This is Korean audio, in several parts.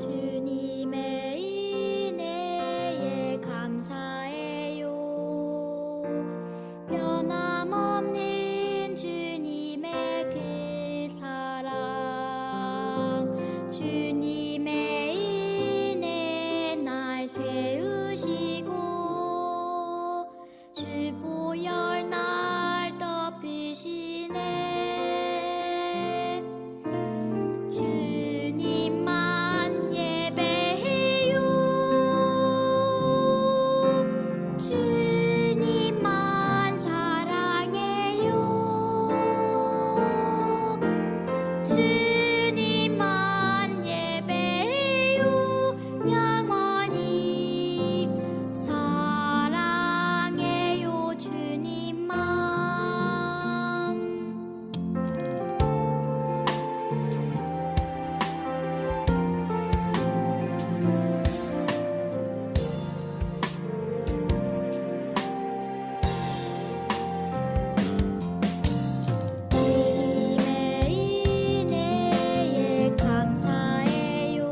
주님의 은혜에 감사해요. 변함없는 주님의 그 사랑, 주님의 은혜 날 세우시고 주 보혈 날 덮으시네. 주님만 예배해요. 주님만 사랑해요. 주님만 예배해요. 영원히 사랑해요. 주님만. 주님의 은혜에 감사해요.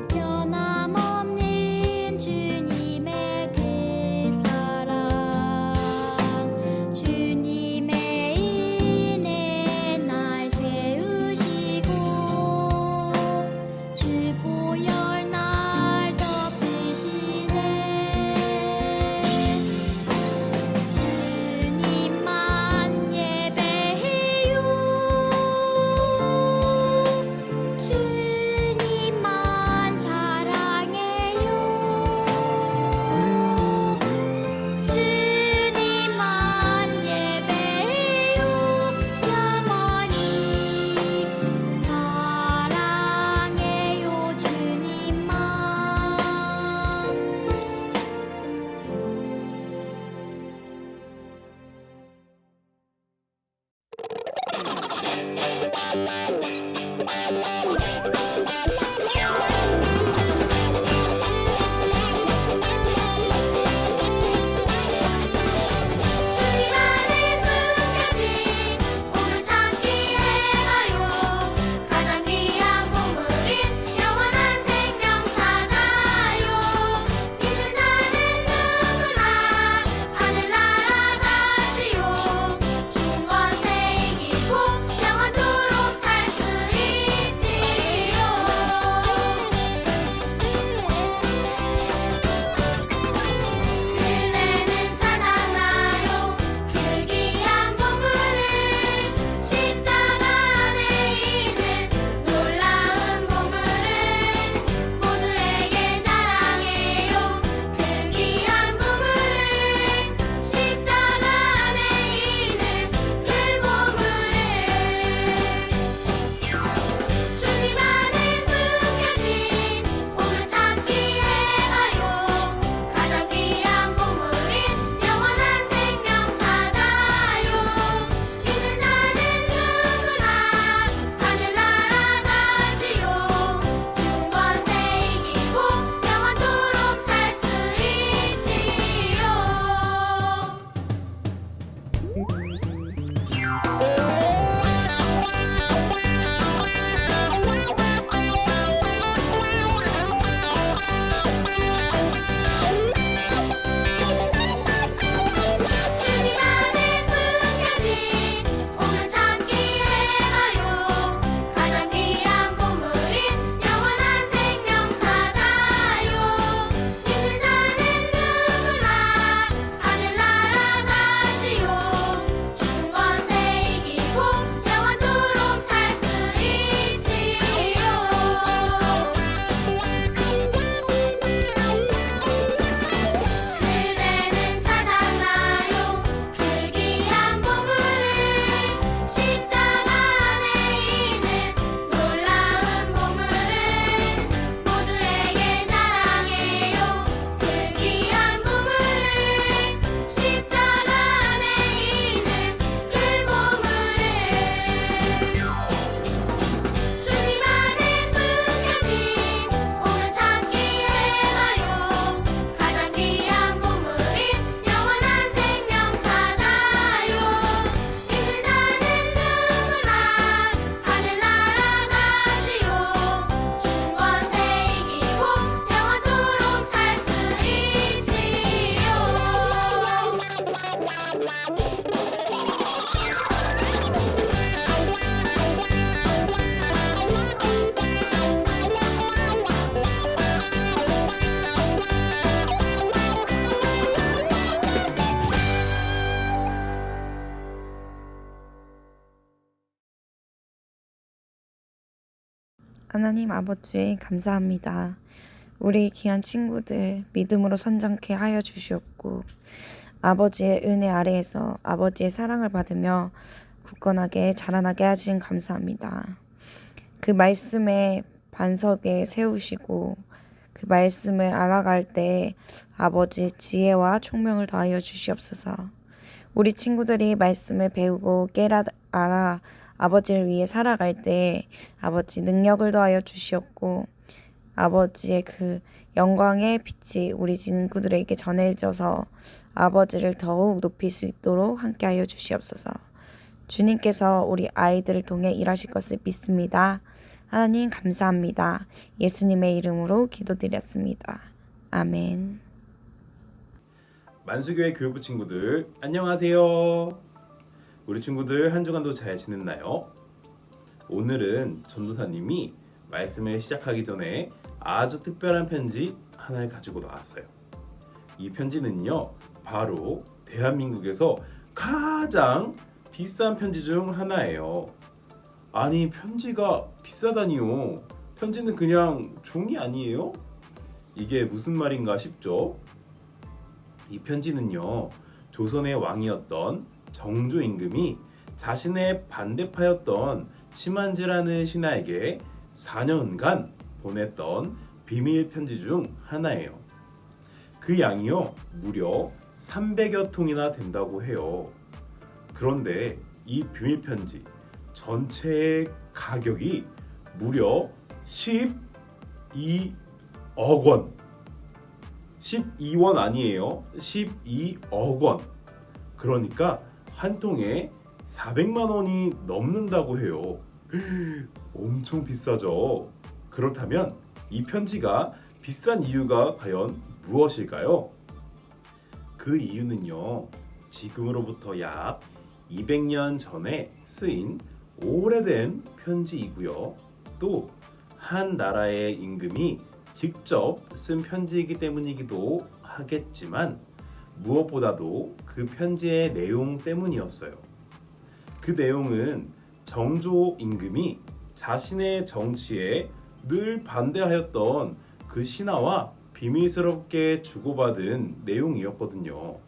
변함없는 주님의 그 사랑, 주님의 은혜 날 세우시고 주 보혈 날 덮으시네. 주님만 예배해요. 주님만 사랑해요. 주님만 예배해요. 영원히 사랑해요. 주님만. 주님 안에 숨겨진 보물 찾기에 가요. 가장 귀한 보물인 영원한 생명 찾아요. 믿는 자는 누구나 하늘나라 가지요. 지은 권세 이기고 영원토록 살 수 있지요. 그대는 찾았나요? 그 귀한 보물을 십자가 안에 있는 놀라운 보물을 모두에게 자랑해요. 그 귀한 보물을 십자가 안에 있는 그 보물을 주님 안에 숨겨진 보물 찾기에 가요. 가장 귀한 보물인 영원한 생명 찾아요. 믿는 자는 누구나 하늘나라 가지요. 지은 권세 이기고 영원토록 살 수 있지요. 주님 안에 숨겨진 보물 찾기에 가요. 가장 귀한 보물인 영원한 생명 찾아요. 믿는 자는 누구나 하늘나라 가지요. 하나님 아버지 감사합니다. 우리 귀한 친구들 믿음으로 선정케 하여 주시옵고 아버지의 은혜 아래에서 아버지의 사랑을 받으며 굳건하게 자라나게 하신 감사합니다. 그 말씀에 반석에 세우시고 그 말씀을 알아갈 때 아버지 지혜와 총명을 더하여 주시옵소서. 우리 친구들이 말씀을 배우고 알아 아버지를 위해 살아갈 때 아버지 능력을 더하여 주시옵고 아버지의 그 영광의 빛이 우리 친구들에게 전해져서 아버지를 더욱 높일 수 있도록 함께하여 주시옵소서. 주님께서 우리 아이들을 통해 일하실 것을 믿습니다. 하나님 감사합니다. 예수님의 이름으로 기도드렸습니다. 아멘. 만수교회 교육부 친구들 안녕하세요. 우리 친구들 한 주간도 잘 지냈나요? 오늘은 전도사님이 말씀을 시작하기 전에 아주 특별한 편지 하나를 가지고 나왔어요. 이 편지는요, 바로 대한민국에서 가장 비싼 편지 중 하나예요. 아니, 편지가 비싸다니요. 편지는 그냥 종이 아니에요? 이게 무슨 말인가 싶죠? 이 편지는요, 조선의 왕이었던 정조 임금이 자신의 반대파였던 심한지라는 신하에게 4년간 보냈던 비밀 편지 중 하나예요. 그 양이요, 무려 300여 통이나 된다고 해요. 그런데 이 비밀 편지 전체의 가격이 무려 12억 원. 12원 아니에요. 12억 원. 그러니까 한 통에 400만 원이 넘는다고 해요. 엄청 비싸죠. 그렇다면 이 편지가 비싼 이유가 과연 무엇일까요? 그 이유는요, 지금으로부터 약 200년 전에 쓰인 오래된 편지이고요. 또 한 나라의 임금이 직접 쓴 편지이기 때문이기도 하겠지만 무엇보다도 그 편지의 내용 때문이었어요. 그 내용은 정조 임금이 자신의 정치에 늘 반대하였던 그 신하와 비밀스럽게 주고받은 내용이었거든요.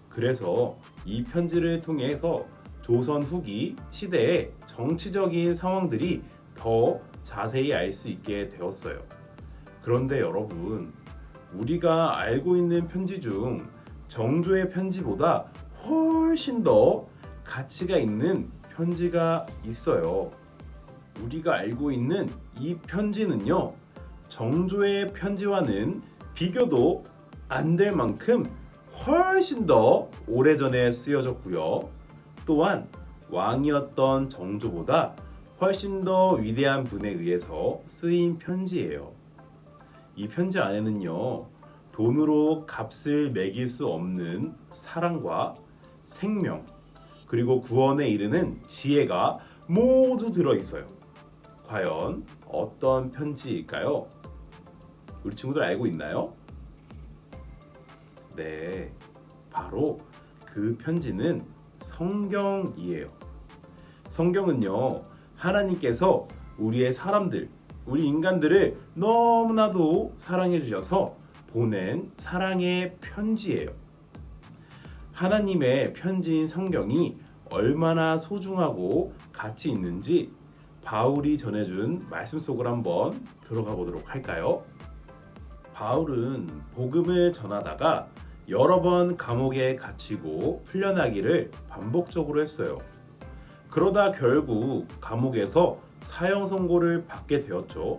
그래서 이 편지를 통해서 조선 후기 시대의 정치적인 상황들이 더 자세히 알 수 있게 되었어요. 그런데 여러분, 우리가 알고 있는 편지 중 정조의 편지보다 훨씬 더 가치가 있는 편지가 있어요. 우리가 알고 있는 이 편지는요, 정조의 편지와는 비교도 안 될 만큼 훨씬 더 오래전에 쓰여졌고요. 또한 왕이었던 정조보다 훨씬 더 위대한 분에 의해서 쓰인 편지예요. 이 편지 안에는요, 돈으로 값을 매길 수 없는 사랑과 생명, 그리고 구원에 이르는 지혜가 모두 들어있어요. 과연 어떤 편지일까요? 우리 친구들 알고 있나요? 네, 바로 그 편지는 성경이에요. 성경은요, 하나님께서 우리의 사람들, 우리 인간들을 너무나도 사랑해 주셔서 보낸 사랑의 편지예요. 하나님의 편지인 성경이 얼마나 소중하고 가치 있는지 바울이 전해준 말씀 속으로 한번 들어가 보도록 할까요? 바울은 복음을 전하다가 여러 번 감옥에 갇히고 풀려나기를 반복적으로 했어요. 그러다 결국 감옥에서 사형 선고를 받게 되었죠.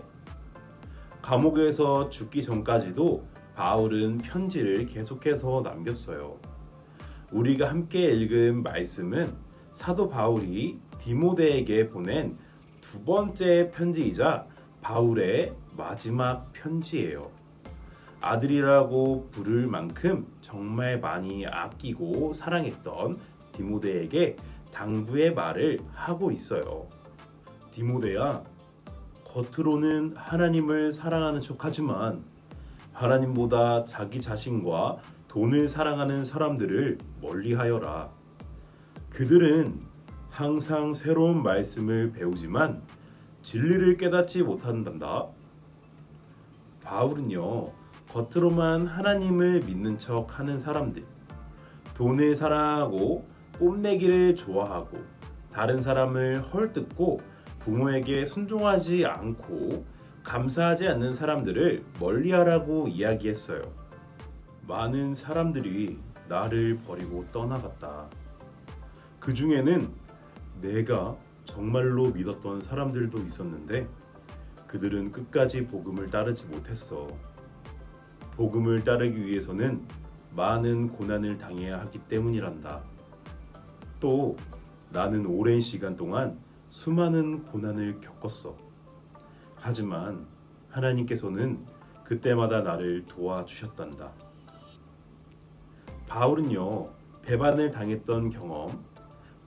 감옥에서 죽기 전까지도 바울은 편지를 계속해서 남겼어요. 우리가 함께 읽은 말씀은 사도 바울이 디모데에게 보낸 두 번째 편지이자 바울의 마지막 편지예요. 아들이라고 부를 만큼 정말 많이 아끼고 사랑했던 디모데에게 당부의 말을 하고 있어요. 디모데야, 겉으로는 하나님을 사랑하는 척하지만 하나님보다 자기 자신과 돈을 사랑하는 사람들을 멀리하여라. 그들은 항상 새로운 말씀을 배우지만 진리를 깨닫지 못한단다. 바울은요, 겉으로만 하나님을 믿는 척 하는 사람들, 돈을 사랑하고 뽐내기를 좋아하고 다른 사람을 헐뜯고 부모에게 순종하지 않고 감사하지 않는 사람들을 멀리하라고 이야기했어요. 많은 사람들이 나를 버리고 떠나갔다. 그 중에는 내가 정말로 믿었던 사람들도 있었는데 그들은 끝까지 복음을 따르지 못했어. 복음을 따르기 위해서는 많은 고난을 당해야 하기 때문이란다. 또 나는 오랜 시간 동안 수많은 고난을 겪었어. 하지만 하나님께서는 그때마다 나를 도와주셨단다. 바울은요, 배반을 당했던 경험,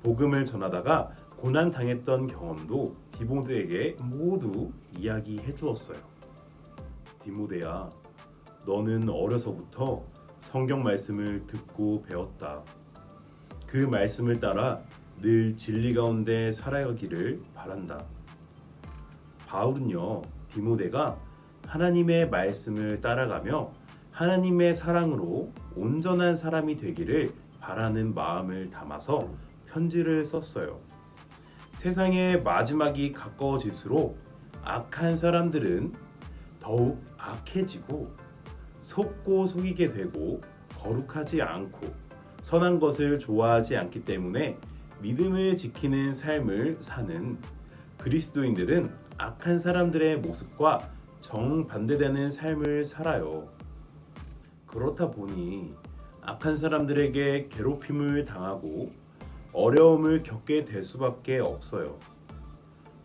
복음을 전하다가 고난 당했던 경험도 디모데에게 모두 이야기해 주었어요. 디모데야, 너는 어려서부터 성경 말씀을 듣고 배웠다. 그 말씀을 따라 늘 진리 가운데 살아가기를 바란다. 바울은요, 디모데가 하나님의 말씀을 따라가며 하나님의 사랑으로 온전한 사람이 되기를 바라는 마음을 담아서 편지를 썼어요. 세상의 마지막이 가까워질수록 악한 사람들은 더욱 악해지고 속고 속이게 되고 거룩하지 않고 선한 것을 좋아하지 않기 때문에 믿음을 지키는 삶을 사는 그리스도인들은 악한 사람들의 모습과 정반대되는 삶을 살아요. 그렇다 보니 악한 사람들에게 괴롭힘을 당하고 어려움을 겪게 될 수밖에 없어요.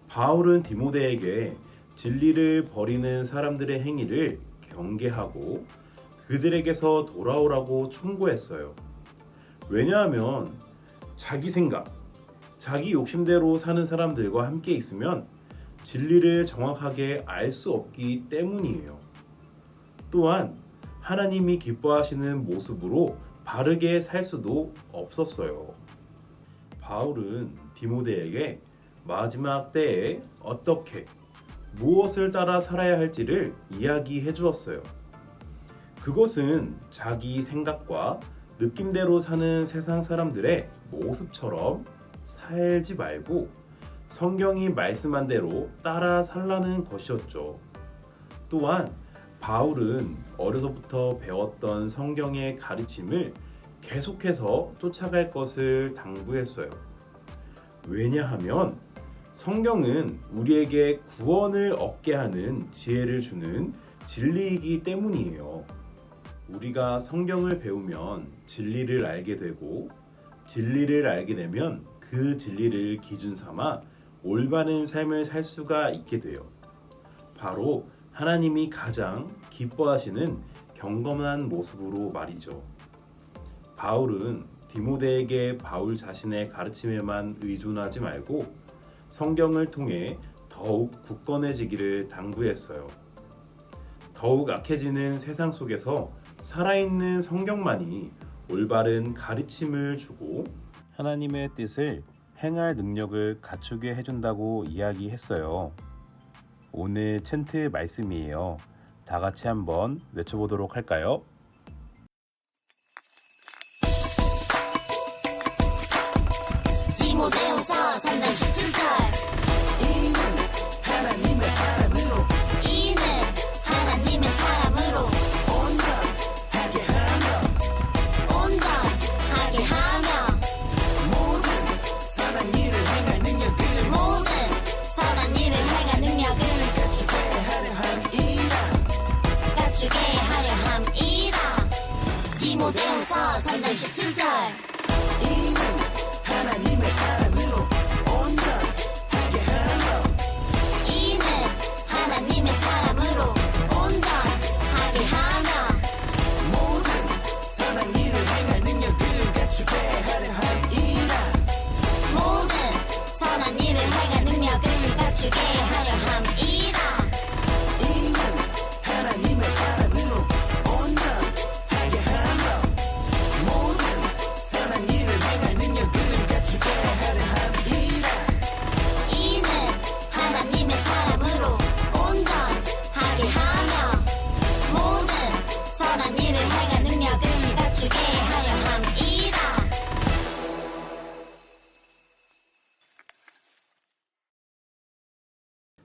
바울은 디모데에게 진리를 버리는 사람들의 행위를 경계하고 그들에게서 돌아오라고 충고했어요. 왜냐하면 자기 생각, 자기 욕심대로 사는 사람들과 함께 있으면 진리를 정확하게 알 수 없기 때문이에요. 또한 하나님이 기뻐하시는 모습으로 바르게 살 수도 없었어요. 바울은 디모데에게 마지막 때에 어떻게 무엇을 따라 살아야 할지를 이야기해 주었어요. 그것은 자기 생각과 느낌대로 사는 세상 사람들의 모습처럼 살지 말고 성경이 말씀한 대로 따라 살라는 것이었죠. 또한 바울은 어려서부터 배웠던 성경의 가르침을 계속해서 쫓아갈 것을 당부했어요. 왜냐하면 성경은 우리에게 구원을 얻게 하는 지혜를 주는 진리이기 때문이에요. 우리가 성경을 배우면 진리를 알게 되고 진리를 알게 되면 그 진리를 기준 삼아 올바른 삶을 살 수가 있게 돼요. 바로 하나님이 가장 기뻐하시는 경건한 모습으로 말이죠. 바울은 디모데에게 바울 자신의 가르침에만 의존하지 말고 성경을 통해 더욱 굳건해지기를 당부했어요. 더욱 악해지는 세상 속에서 살아있는 성경만이 올바른 가르침을 주고 하나님의 뜻을 행할 능력을 갖추게 해준다고 이야기했어요. 오늘 챈트 말씀이에요. 다 같이 한번 외쳐보도록 할까요? 디모데후서 3장 17절 이는 하나님의 사람으로 온전하게 하며 모든 선한 일을 행할 능력을 갖추게 하려 함이라. 디모데후서 3장 17절 이는 하나님의 사람으로 온전하게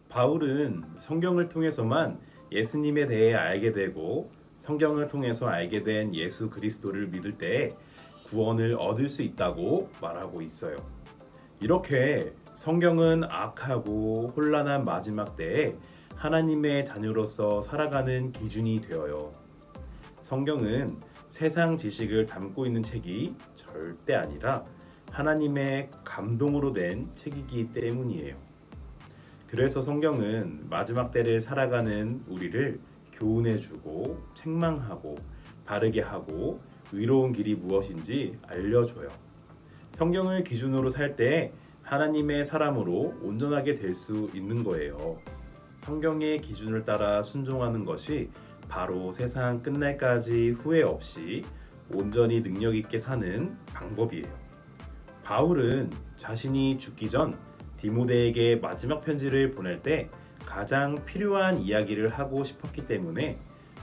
바울은 성경을 통해서만 예수님에 대해 알게 되고 성경을 통해서 알게 된 예수 그리스도를 믿을 때 구원을 얻을 수 있다고 말하고 있어요. 이렇게 성경은 악하고 혼란한 마지막 때에 하나님의 자녀로서 살아가는 기준이 되어요. 성경은 세상 지식을 담고 있는 책이 절대 아니라 하나님의 감동으로 된 책이기 때문이에요. 그래서 성경은 마지막 때를 살아가는 우리를 교훈해주고 책망하고 바르게 하고 의로운 길이 무엇인지 알려줘요. 성경을 기준으로 살 때 하나님의 사람으로 온전하게 될 수 있는 거예요. 성경의 기준을 따라 순종하는 것이 바로 세상 끝날까지 후회 없이 온전히 능력 있게 사는 방법이에요. 바울은 자신이 죽기 전 디모데에게 마지막 편지를 보낼 때 가장 필요한 이야기를 하고 싶었기 때문에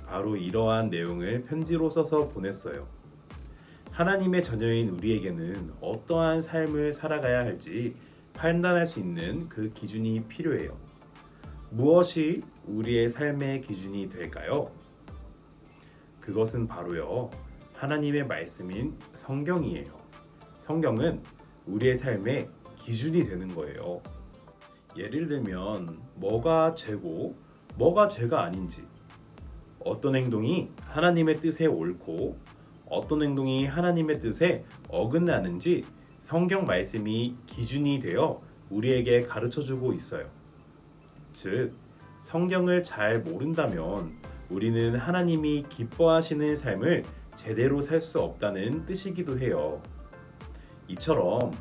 바로 이러한 내용을 편지로 써서 보냈어요. 하나님의 자녀인 우리에게는 어떠한 삶을 살아가야 할지 판단할 수 있는 그 기준이 필요해요. 무엇이 우리의 삶의 기준이 될까요? 그것은 바로요, 하나님의 말씀인 성경이에요. 성경은 우리의 삶의 기준이 되는 거예요. 예를 들면 뭐가 죄고 뭐가 죄가 아닌지, 어떤 행동이 하나님의 뜻에 옳고 어떤 행동이 하나님의 뜻에 어긋나는지 성경 말씀이 기준이 되어 우리에게 가르쳐주고 있어요. 즉, 성경을 잘 모른다면 우리는 하나님이 기뻐하시는 삶을 제대로 살 수 없다는 뜻이기도 해요. 이처럼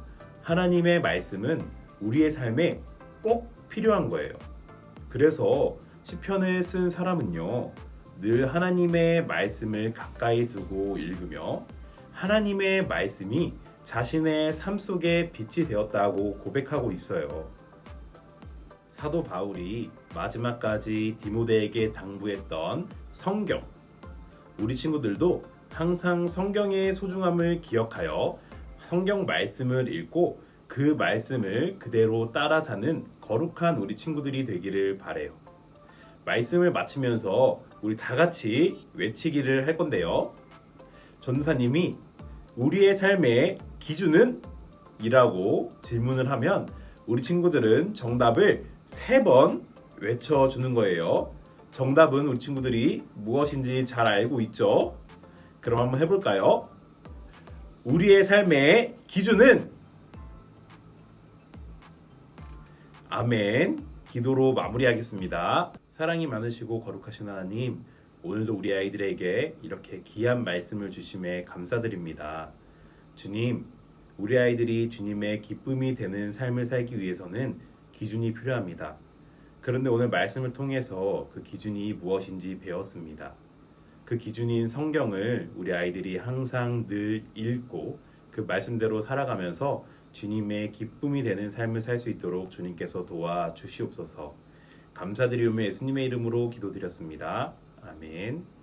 하나님의 말씀은 우리의 삶에 꼭 필요한 거예요. 그래서 시편을 쓴 사람은요, 늘 하나님의 말씀을 가까이 두고 읽으며 하나님의 말씀이 자신의 삶 속에 빛이 되었다고 고백하고 있어요. 사도 바울이 마지막까지 디모데에게 당부했던 성경, 우리 친구들도 항상 성경의 소중함을 기억하여 성경 말씀을 읽고 그 말씀을 그대로 따라 사는 거룩한 우리 친구들이 되기를 바래요. 말씀을 마치면서 우리 다 같이 외치기를 할 건데요. 전도사님이 우리의 삶의 기준은? 이라고 질문을 하면 우리 친구들은 정답을 3번 외쳐주는 거예요. 정답은 우리 친구들이 무엇인지 잘 알고 있죠? 그럼 한번 해볼까요? 우리의 삶의 기준은? 아멘. 기도로 마무리하겠습니다. 사랑이 많으시고 거룩하신 하나님, 오늘도 우리 아이들에게 이렇게 귀한 말씀을 주심에 감사드립니다. 주님, 우리 아이들이 주님의 기쁨이 되는 삶을 살기 위해서는 기준이 필요합니다. 그런데 오늘 말씀을 통해서 그 기준이 무엇인지 배웠습니다. 그 기준인 성경을 우리 아이들이 항상 늘 읽고 그 말씀대로 살아가면서 주님의 기쁨이 되는 삶을 살 수 있도록 주님께서 도와주시옵소서. 감사드리오며 예수님의 이름으로 기도드렸습니다. 아멘.